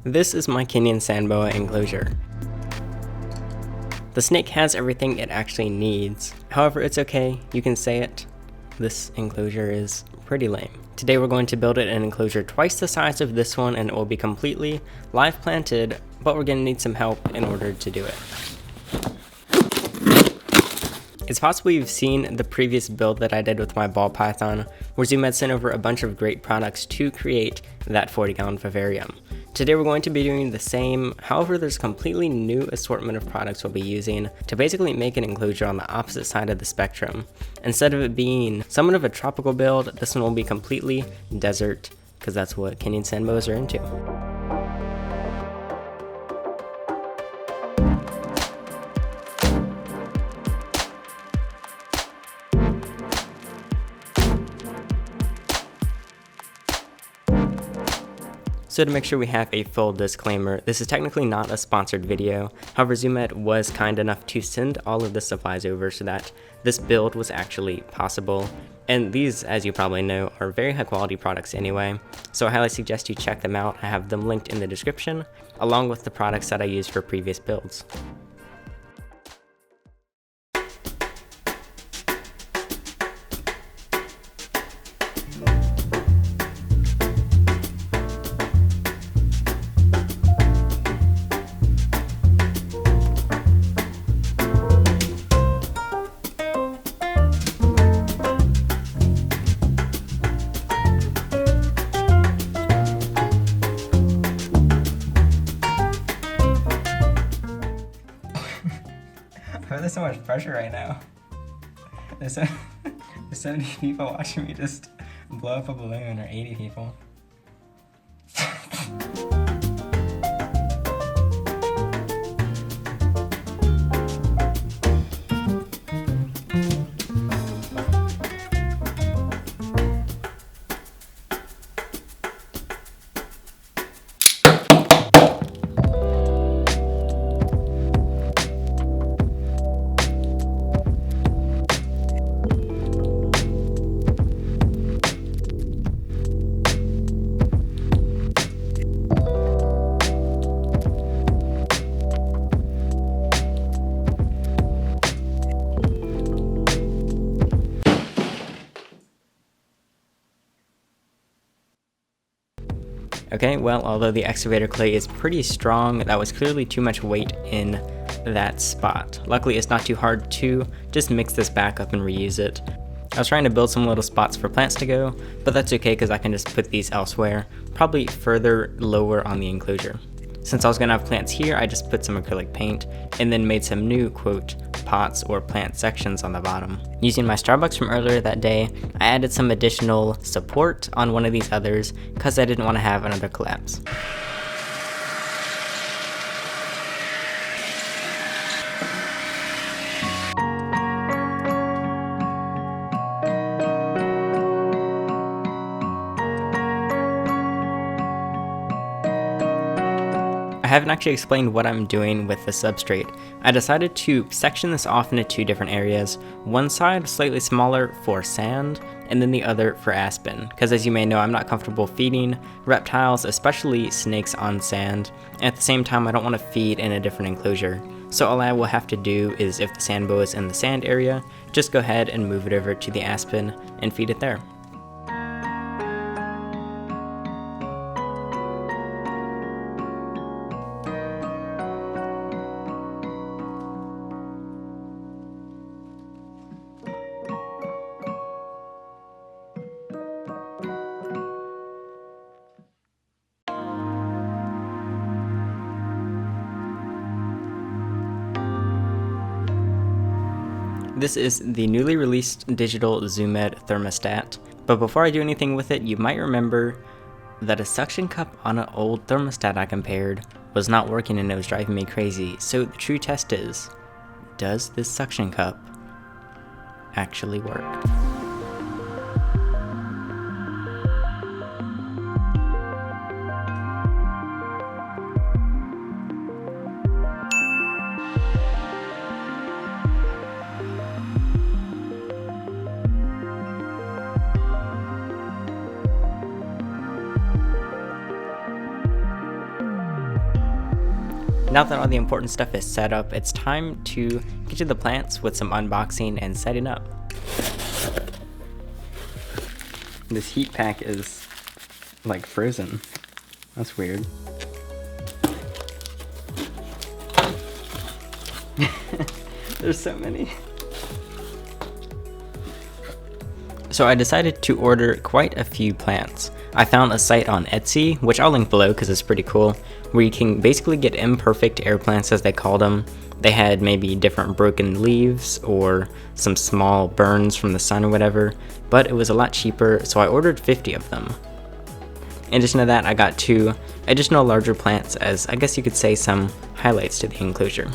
This is my Kenyan sand boa enclosure. The snake has everything it actually needs. However, it's okay, you can say it. This enclosure is pretty lame. Today we're going to build it an enclosure twice the size of this one, and it will be completely live planted, but we're going to need some help in order to do it. It's possible you've seen the previous build that I did with my ball python, where Zoo Med sent over a bunch of great products to create that 40-gallon vivarium. Today we're going to be doing the same, however there's a completely new assortment of products we'll be using to basically make an enclosure on the opposite side of the spectrum. Instead of it being somewhat of a tropical build, this one will be completely desert, because that's what Kenyan sand boas are into. So to make sure we have a full disclaimer, this is technically not a sponsored video. However, Zoo Med was kind enough to send all of the supplies over so that this build was actually possible. And these, as you probably know, are very high quality products anyway, so I highly suggest you check them out. I have them linked in the description, along with the products that I used for previous builds. There's so much pressure right now. There's 70 people watching me just blow up a balloon, or 80 people. Okay, well, although the excavator clay is pretty strong, that was clearly too much weight in that spot. Luckily, it's not too hard to just mix this back up and reuse it. I was trying to build some little spots for plants to go, but that's okay because I can just put these elsewhere, probably further lower on the enclosure. Since I was going to have plants here, I just put some acrylic paint and then made some new, quote, pots or plant sections on the bottom. Using my Starbucks from earlier that day, I added some additional support on one of these others because I didn't want to have another collapse. I haven't actually explained what I'm doing with the substrate. I decided to section this off into two different areas, one side slightly smaller for sand, and then the other for aspen, because as you may know, I'm not comfortable feeding reptiles, especially snakes, on sand, and at the same time I don't want to feed in a different enclosure. So all I will have to do is, if the sand boa is in the sand area, just go ahead and move it over to the aspen and feed it there. This is the newly released digital Zoo Med thermostat, but before I do anything with it, you might remember that a suction cup on an old thermostat I compared was not working and it was driving me crazy. So the true test is, does this suction cup actually work? Now that all the important stuff is set up, it's time to get to the plants with some unboxing and setting up. This heat pack is like frozen. That's weird. There's so many. So I decided to order quite a few plants. I found a site on Etsy, which I'll link below because it's pretty cool, where you can basically get imperfect air plants, as they called them. They had maybe different broken leaves or some small burns from the sun or whatever, but it was a lot cheaper, so I ordered 50 of them. In addition to that, I got 2 additional larger plants as, I guess you could say, some highlights to the enclosure.